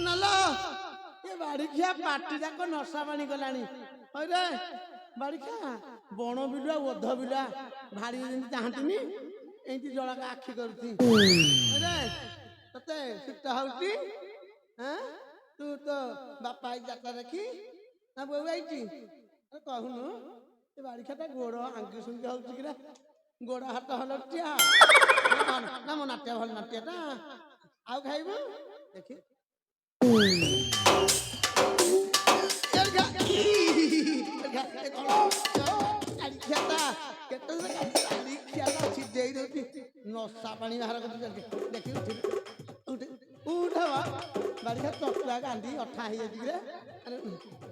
ନଲ ଏ ବାଡ଼ିଖିଆ ପାଟି ଯାକ ନଶା ପାଣି ଗଲାଣି। ହଇରେ ବାଡ଼ିଖିଆ ବଣ ବିଲୁଆ ଓଧ ବିଲୁଆ ଭାରି ଯେମିତି ଚାହାନ୍ତିନି ଏମିତି ଜଳକା ଆଖି କରୁଛି। ହଇରେ ତତେ ଶୀତ ହଉଛି? ତୁ ତ ବାପା ଆଇ ଯାତ୍ରା ଦେଖି ନା ବୋଉ ଆଇଛି? କହୁନୁ ଏ ବାଡ଼ିଖିଆଟା ଗୋଡ଼ ଆଙ୍କି ସୁଙ୍କି ହଉଛି କିରା ଗୋଡ଼ ହାତ ହଲଟିଆ ନା ମୋ ନାଟ୍ୟ ଭଲ ନାଟ୍ୟଟା ଆଉ ଖାଇବୁ ଦେଖି ନଶା ପାଣି ବାହାର କରୁଛି ଦେଖି ଉଠବା ବାଡ଼ିଖା ଚଟୁଆ ଗାନ୍ଧି ଅଠା ହେଇଯାଇଛି କିରେ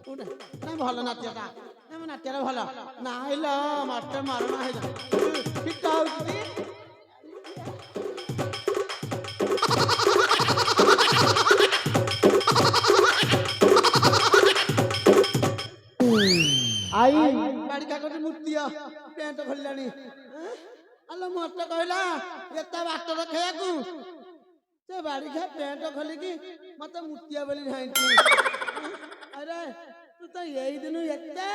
ଉଠ ନା ଭଲ ନାଟ୍ୟଟା ନା ମୋ ନାଟ୍ୟଟା ଭଲ ନାଇଲ ମତେ ମରଣ ହେଇଯାଉ ଶୀତ ହଉଛି आई ବାଡ଼ିକା କରୁଛି ମୁତିଆ ପ୍ୟାଣ୍ଟ ଖୋଲିଲାଣି। ଆଲୋ ମତେ କହିଲା ଏତେ ବାଟ ରଖେଇବାକୁ ସେ ବାଡ଼ିକା ପ୍ୟାଣ୍ଟ ଖୋଲିକି ମତେ ମୁତିଆ ବୋଲି ଧାଇଁଛି। ଆରେ ତୁ ତ ଏଇ ଦିନ ଏତେ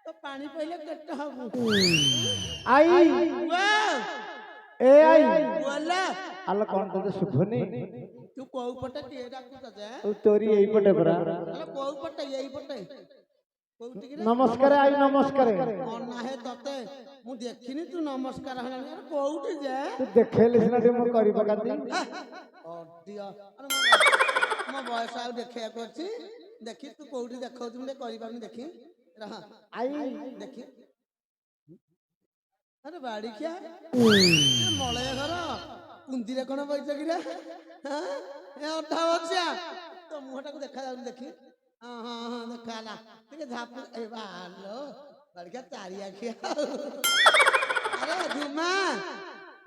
ତ ପାଣି ପଇଲେ କେତେ ହବୁ? आई ए आई ବୋଲା आलो कौन तते सुभनी ତୁ କୋଉ ପଟେ କିଏ ଡାକୁଛ ଯେ? तू तोरी एई पटे परा ଆଲୋ କୋଉ ପଟେ ଏଇ ପଟେ କୋଉଠିକି नमस्कार आई नमस्कार ଅନାହେ ତତେ ମୁଁ ଦେଖିନି ତୁ ନମସ୍କାର ହେଲାଣି କୋଉଠି ଯେ? तू देखेले सिना टे मोर करी पकाती ମୋ ବୟସ ଆଉ ଦେଖିବାକୁ ଅଛି ଦେଖି ତୁ କୋଉଠି ଦେଖାଉଛୁ ମୁଁ କରିପାରୁନି ଦେଖି ରହ आई ଦେଖି ଆରେ ବାଡ଼ିଖିଆ ମଳୟ ଘର କୁନ୍ଦିରେ କଣ ବଇଛ କିରେ? ଏ 18 ବର୍ଷିଆ ତୋ ମୁହଁଟାକୁ ଦେଖାଯାଉନି ଦେଖି ହଁ ହଁ ହଁ ଦେଖା ହେଲା ଟିକେ ଝାପୁ ଏ ବାଲୋ ବାଡ଼ିଖିଆ ଚାରି ଆଖିଆ ଆରେ ଧୁମା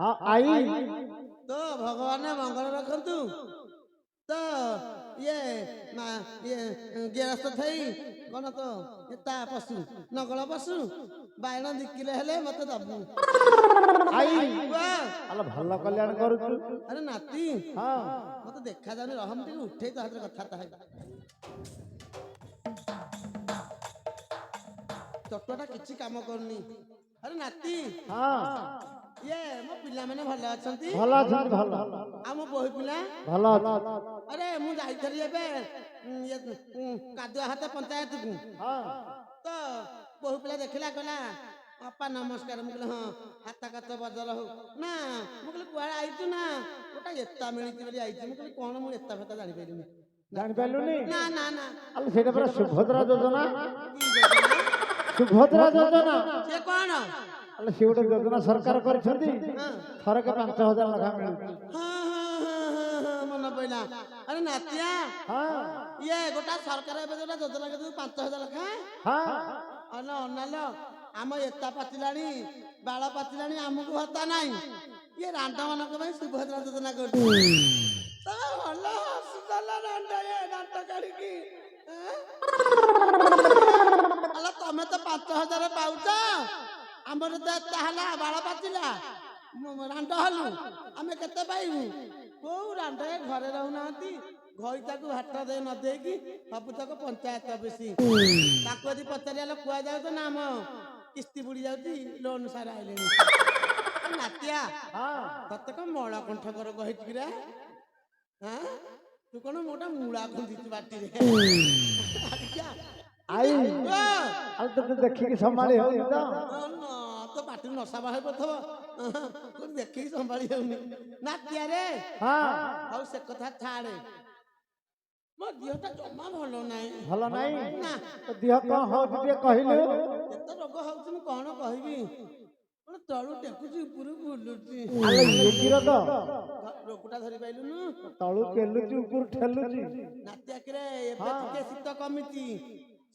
हां आई ତ ଭଗବାନ ମଙ୍ଗଳ ରଖନ୍ତୁ ତ ଇଏ ଗେରସ୍ତ ଥାଇ କଣ ତ ତା ପଶୁ ନଗଳ ପଶୁ ବାଇଣ ଦିକିଲେ ହେଲେ ମତେ ଦବୁ। आई आलो भल्ला कल्याण करूछु ଆରେ ନାତି हां ମତେ ଦେଖା ଯାଉନି ରହ ମୁଁ ଟିକେ ଉଠେଇ ତ ହାତରେ କଥାବାର୍ତ୍ତା ହେବି। ଚଟୁଆଟା କିଛି କାମ କରୁନି। ଆରେ ନାତି हां ଇଏ ମୋ ପିଲାମାନେ ଭଲ ଅଛନ୍ତି? भला छन भला ଆଉ ମୋ ବୋହୂ ପିଲା? भला ଆରେ ମୁଁ ଯାଇଥିଲି ଏବେ କାଦୁଆ ହାତ ପଞ୍ଚାୟତକୁ हां ତ ବୋହୂ ପିଲା ଦେଖିଲା କହିଲା ଅପା ନମସ୍କାର। ମୁଁ କହିଲି ହଁ ହାତ କାତ ବଜର ହଉ ନା ମୁଁ କହିଲି କୁଆଡେ ଆଇଛୁ ନା ଗୋଟା ଏତା ମିଳିଛି ବୋଲି ଆଇଛି। ମୁଁ କହିଲି କଣ ମୁଁ ଏତା ଫେତା ଜାଣିପାରିଲିନି। जानि पालुनी ନା ନା ନା आलो सेटा पर सुभद्रा योजना କି ଯୋଜନା? सुभद्रा योजना ସେ କଣ? आलो से गोटे योजना सरकार करछंती थरक 5000 लखा मिलु ହଁ ମନେ ପଇଲା। ଆରେ ନାତିଆ हां ଇଏ ଗୋଟା ସରକାର ଏବେ ଯୋଉଟା ଯୋଜନା କେତେ 5000 ଲେଖା हां ଅନାଲ ଆମ ଏତା ପାଚିଲାଣି ବାଳ ପାଚିଲାଣି ଆମକୁ ଭତ୍ତା ନାହିଁ। ଇଏ ରାଣ୍ଡ ମାନଙ୍କ ପାଇଁ ସୁଭଦ୍ରା ଯୋଜନା କରୁଛି। ଭଲ ହସିଦେଲା ରାଣ୍ଡ ଦାନ୍ତ କାଢିକି। ଆଲୋ ତମେ ତ 5000 ପାଉଛ ଆମର ତ ଏତା ହେଲା ବାଳ ପାଚିଲା ରାଣ୍ଡ ହେଲୁ ଆମେ କେତେ ପାଇବୁ? କୋଉ ରାଣ୍ଡ ଘରେ ରହୁନାହାନ୍ତି ଘଇତାକୁ ଭାତ ଦେଇ ନ ଦେଇକି ସବୁତକ ପଞ୍ଚାୟତ ଅଫିସ ତାକୁ ଯଦି ପଚାରିଲେ କୁହାଯାଉଛି ନା ଆମ କିସ୍ତି ବୁଡି ଯାଉଛି ଲୋନ ସାରା ଆଇଲେଣି। ନାତିଆ ତତେ କଣ ମଳା କଣ୍ଠକର କହିଛି କିରା? ତୁ କଣ ମୋଟା ମୂଳା ଖୁନ୍ଦିଛୁ ବାଟିରେ? आई आलो तते देखि के संभाली हो त ତ ପାଟିରୁ ନଶା ବାହାରି ପଡିଥିବ ଦେଖିକି ସମ୍ଭାଳି ହଉନି। ନାତିଆ ରେ हां ଆଉ ସେ କଥା ଛାଡେ ମୋ ଦେହଟା ଜମା ଭଲ ନାହିଁ। भला नाही ନା तो देह कोन हो जे कहिलु ଏତେ ରୋଗ ହଉଛି ମୁଁ କଣ କହିବି? କଣ ତଳୁ ଟେକୁଛି ଉପରକୁ ବୁଲୁଛି। आलो ये किरो तो ରୋଗଟା ଧରି ପାଇଲୁନୁ। तळु केलुची ऊपर ठेलुची ନାତିଆକିରେ ଏବେ ଟିକେ ଶୀତ କମିଛି।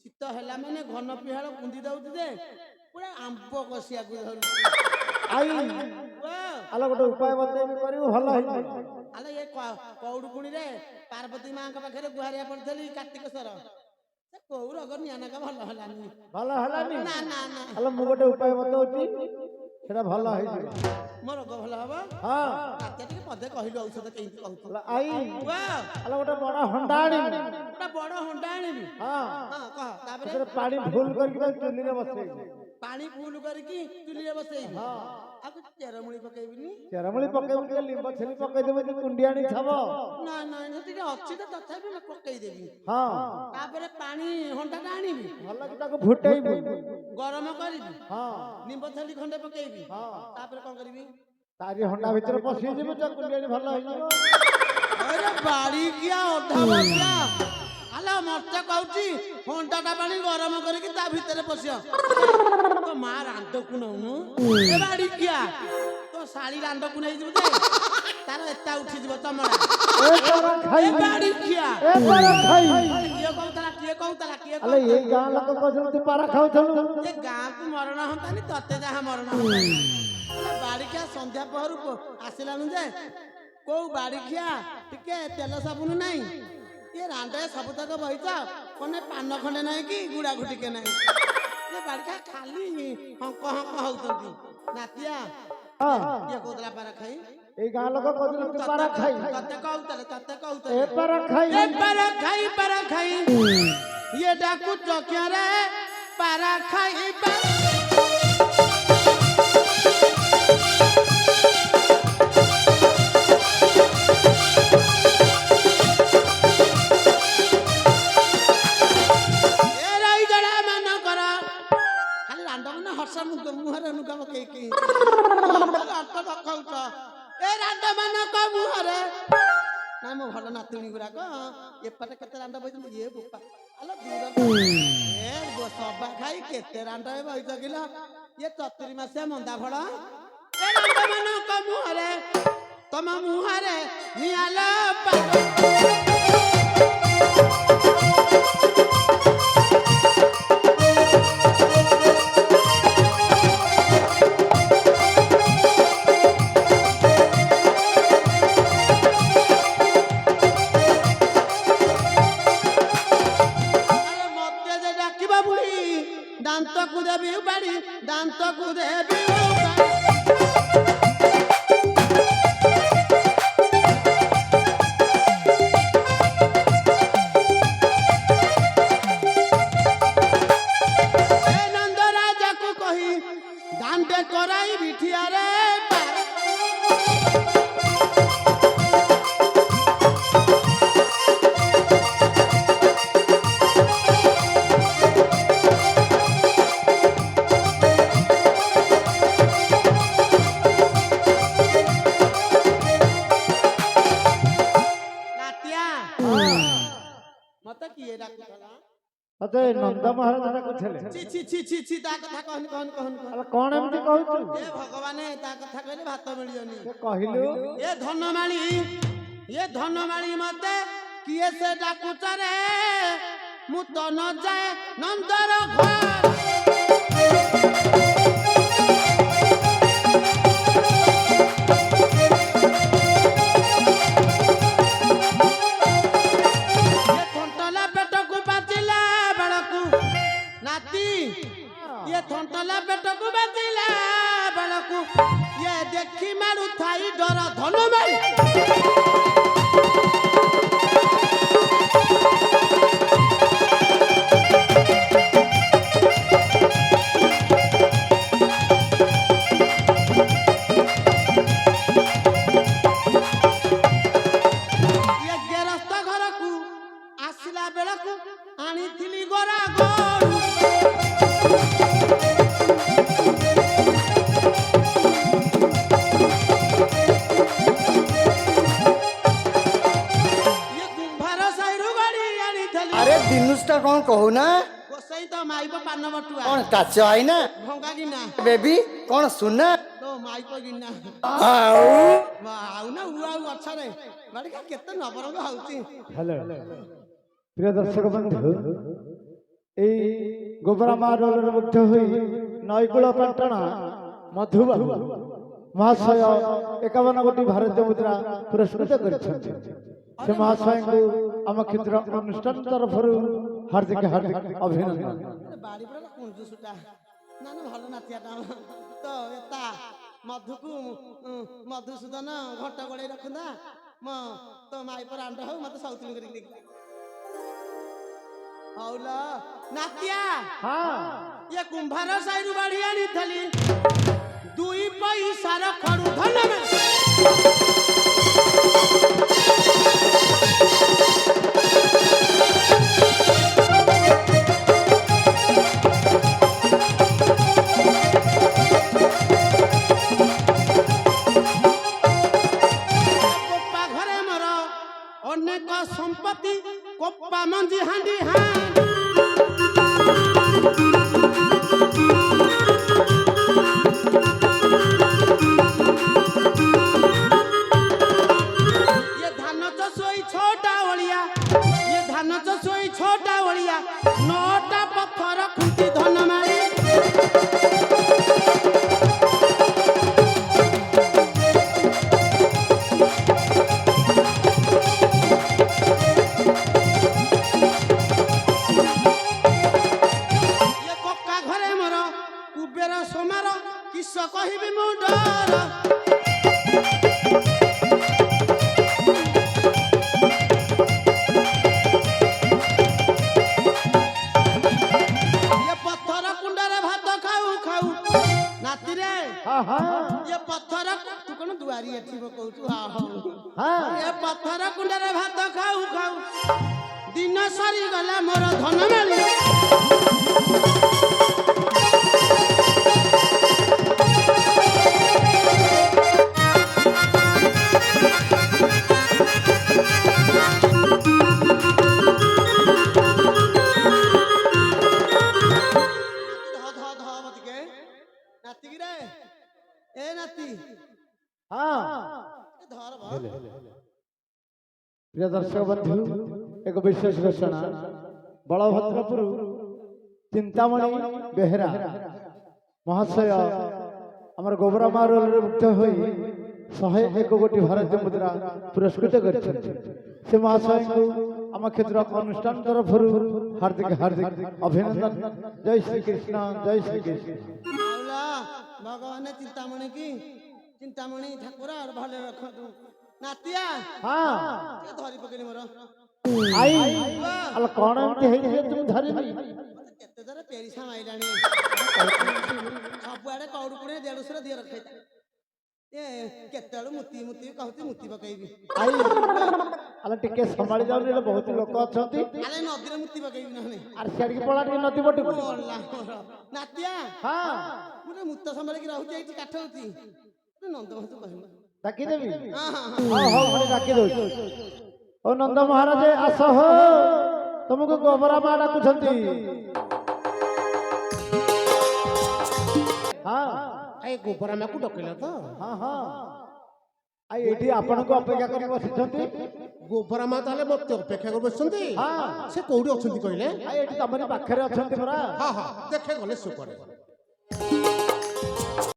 ଶୀତ ହେଲା ମାନେ ଘନ ପିହାଳ କୁନ୍ଦି ଦଉଛି ଯେ ପୁରା ଆମ୍ବ କଷିବାକୁ ଧରୁଛି। आई आलो गोटे उपाय बतेबी करियो भला होई ଆଲେ ଏ କଉଡୁକୁଣିରେ ପାର୍ବତୀ ମାଙ୍କ ପାଖରେ ଗୁହାରିଆ ପଡିଥିଲି କାର୍ତ୍ତିକେଶ୍ୱର ସେ କୋଉ ରୋଗ ନିଆନାକା ଭଲ ହେଲାନି। भला हलानी ନା ନା ନା आलो मु गोटे उपाय बतौची सेटा भला होई ମୋ ରୋଗ ଭଲ ହବ ହଁ ନାତିଆ ଟିକେ ପଦେ କହିଲୁ ଔଷଧ କେମିତି କହୁଛୁ ଆଇ ୱାଓ ଆଲୋ ଗୋଟେ ବଡ ହଣ୍ଡା ଆଣିବି ଗୋଟେ ବଡ ହଣ୍ଡା ଆଣିବି ହଁ ହଁ କହ ତାପରେ ସେଥିରେ ପାଣି ଫୁଲ କରିକି ତାକୁ ଚୁଲିରେ ବସେଇବି ପାଣି ଫୁଲ କରିକି ଚୁଲିରେ ବସେଇବି ହଁ ଆଉ କିଛି ଚେରମୂଳି ପକେଇବିନି ଚେରମୂଳି ପକେଇବୁ ଟିକେ ଲିମ୍ବ ଛେଲି ପକେଇଦେବୁ ଯେ କୁଣ୍ଡି ଆଣି ଥବ ନା ନା ନା ଟିକେ ଅଛି ତ ତଥାପି ମୁଁ ପକେଇଦେବି ହଁ ତାପରେ ପାଣି ହଣ୍ଡାଟା ଆଣିବି ଭଲ କି ତାକୁ ଫୁଟେଇବୁ ଗରମ କରିବି ହଁ ନିମ୍ବ ଛେଲି ଖଣ୍ଡେ ପକେଇବି ହଁ ତାପରେ କଣ କରିବି ତାରି ହଣ୍ଡା ଭିତରେ ପଶିଯିବୁ ତ କୁଣ୍ଡି ଆଣି ଭଲ ହେଇଯିବ ଆରେ ବାଡ଼ିକିଆ ଅଧା ବସିଆ ଆଲୋ ମତେ କହୁଛି ହଣ୍ଡାଟା ପାଣି ଗରମ କରିକି ତା ଭିତରେ ପଶିବ ତୋ ମା ରାଣ୍ଡକୁ ନଉନୁ ଏ ବାଡ଼ିକିଆ ତୋ ଶାଳି ରାଣ୍ଡକୁ ନେଇଯିବୁ ଯେ ତାର ଏତା ଉଠିଯିବ ଚମଡ଼ା ଏ ତାର ଖାଇ ଏ ବାଡ଼ିକିଆ ଏ ତାର ଖାଇ କିଏ କହୁଥିଲା କିଏ କହୁଥିଲା କିଏ ଆଲେ ଏଇ ଗାଁ ଲୋକ କହୁଛନ୍ତି ତୁ ପାରା ଖାଉଥିଲୁ ଏ ଗାଁକୁ ମରଣ ହନ୍ତାନି ତତେ ଯାହା ମରଣ ହନ୍ତାନି ବାଡ଼ିଖିଆ ସନ୍ଧ୍ୟା ପହରୁ ଆସିଲାଣି ଯେ କୋଉ ବାଡ଼ିଖିଆ ଟିକେ ତେଲ ସାବୁନ ନାହିଁ ଏ ରାଣ୍ଡେ ସବୁତକ ବହିଛ କନେ ପାନ ଖଣ୍ଡେ ନାହିଁ କି ଗୁଡ଼ାକୁ ଟିକେ ନାହିଁ ଏ ବାଡ଼ିଖିଆ ଖାଲି ହଙ୍କ ହଙ୍କ ହଉଛନ୍ତି ନାତିଆ କିଏ କହୁଥିଲା ପାରା ଖାଇ ଏଇ ଗାଁ ଲୋକ କହୁଛନ୍ତି ତୁ ପାରା ଖାଇ ତତେ କହୁଥିଲେ ଏ ପାରା ଖାଇ ଏ ପାରା ଖାଇ ଇଏ ଡାକୁଛ କ୍ୟାରେ ପାରା ଖାଇ ମୁହଁରେ ନୁକା ପକେଇକି ଖାଉଛ ଏ ରାଣ୍ଡ ମାନଙ୍କ ମୁହଁରେ ନା ମୋ ଭଲ ନାତୁଣୀ ଗୁଡାକ ଏପଟେ କେତେ ରାଣ୍ଡ ବଇଛନ୍ତି ଇଏ ବୋପା ଆଲୋ ଏ ସବା ଖାଇ କେତେ ରାଣ୍ଡ ବଇଛ କିଲ ଇଏ 74 ମାସିଆ ମନ୍ଦା ଫଳ ଏ ରାଣ୍ଡ ମାନଙ୍କ ମୁହଁରେ ତମ ମୁହଁରେ ନିଆଲ ଦାନ୍ତକୁ ଦେବି ବାଡ଼ି ଦାନ୍ତକୁ ଦେବି ନନ୍ଦ ରାଜାକୁ କହି ଦାଣ୍ଡେ କରାଇ ବିଠିଆରେ ମତେ କିଏ ଡାକୁଥିଲା ମତେ ନନ୍ଦ ମହାରାଜ ଡାକୁଥିଲେ ଛି ତା କଥା କହନି କଣ ଏମିତି କହୁଛୁ ଏ ଭଗବାନ ତା କଥା କହିଲେ ଭାତ ମିଳିବନି କହିଲୁ ଏ ଧନମାଳି ମତେ କିଏ ସେ ଡାକୁଛ ରେ ମୁଁ ତ ନ ଯାଏ ନନ୍ଦର ଘର ये थंटला पेटକୁ ବାଜିଲା ବେଳକୁ ये देखी मारू थाई डर धनु मारी ये गेरस्ତ ଘରକୁ ଆସିଲା ବେଳକୁ ଆଣିଥିଲି ଗୋରା ଗୋରୁ ଦିନୁସଟା କଣ କହୁନା ଗୋସାଇ ତ ମାଇପ ପାନ ବଟୁଆ କଣ କାଚ ଆଇନା ଭଙ୍ଗା ଗିନା ବେବି କଣ ସୁନା ତ ମାଇପ ଗିନା ଆଉ ନା ଆଉ ଅଛରେ ବାଡ଼ିକା କେତେ ନବରଙ୍ଗ ହଉଛି ହ୍ୟାଲୋ ପ୍ରିୟ ଦର୍ଶକ ବନ୍ଧୁ ଏଇ ଗୋବରା ମା ରୋଲରେ ମୁଗ୍ଧ ହୋଇ ନଈକୂଳ ପାଟଣା ମଧୁବାବୁ ମହାଶୟ 51 କୋଟି ଭାରତୀୟ ମୁଦ୍ରା ପୁରସ୍କୃତ କରିଛନ୍ତି ସେ ମହାଶୟଙ୍କୁ ଆମ କ୍ଷେତ୍ର ଅନୁଷ୍ଠାନ ତରଫରୁ ହାର୍ଦ୍ଦିକ ଅଭିନନ୍ଦନ ବାଡ଼ି ପଡା କୁଞ୍ଜୁସୁଟା ନା ଭଲ ନାତିଆଟା ତ ଏତା ମଧୁକୁ ମଧୁସୂଦନ ଘଣ୍ଟ ଗୋଳେଇ ରଖନ୍ତା ତୋ ମାଇ પર ଆଣ୍ଡ ହଉ ମତେ ସଉතුଲି କରିକି ଦେଖ ହଉଲ ନାତିଆ ଇଏ କୁମ୍ଭାର ସାହିରୁ ବାଢି ଆଣିଥିଲି 2 ପଇସାର ଖଡୁ ଧନ ଅନେକ ସମ୍ପତ୍ତି କୋପା ମଞ୍ଜି ହାଣ୍ଡି ଇଏ ଧାନ ଚାଷ ଏଇ 6ଟା ଓଳିଆ ଇଏ ଧାନ ଚାଷ ଏଇ 6ଟା ଓଳିଆ 9ଟା ପଥର ଖୁଣ୍ଟି ଧନ ମାରି ସୋମାର କିସ କହିବି ମୁଁ ଡର ଇଏ ପଥର କୁଣ୍ଡରେ ଭାତ ଖାଉ ଖାଉ ନାତିରେ ଇଏ ପଥର ତୁ କଣ ଦୁଆରି ଏଠି କହୁଛୁ ଏ ପଥର କୁଣ୍ଡରେ ଭାତ ଖାଉ ଖାଉ ଦିନ ସରିଗଲା ମୋର ଧନ ମାଳି प्रिय दर्शक बंधु एक विशेष घोषणा बलभद्रपुर चिंतामणि बेहरा महाशय आमर गोबरा मारे मुक्त हो 101 कोटी भारतीय मुद्रा पुरस्कृत कर महाशय को आम क्षेत्र अनुष्ठान तरफ हार्दिक हार्दिक अभिनंदन जय श्री कृष्ण जय श्री कृष्ण भगवान चिंतामणि की चिंतामणि ठाकुर भले रखतु नातिया धरी पकेली मोर आई अल कोन एमती हे तुम धरी केते जरा पेरिसा माइलानी सब आडे कौड़ कुड़े 150 दिय रखै ए केतेळु मुती मुती कहती मुती पकेबी आई अल टिके संभाली जाउ रे बहुत लोक अछंती अरे नदी रे मुती पकेबी नहने आर सियाड की पळा टिके नदी बटी नातिया मुरे मुत्त संभाली की रहउती एठी काठ होती नंद महतो कहू डाकी देवी हां हां मने डाकी दो ओ नंद महाराज आस हो तुमको गोबरा मा डाकुछंती हां ए गोबरा मा को डकेला तो हां हां आई एठी आपन को अपेक्षा करी बसिछंती गोबरा मा ताले मते अपेक्षा कर बसछंती हां से कोउडी अछंती कहले आई एठी तमरी पाखरे अछंती परा हां हां देखे गले सु करे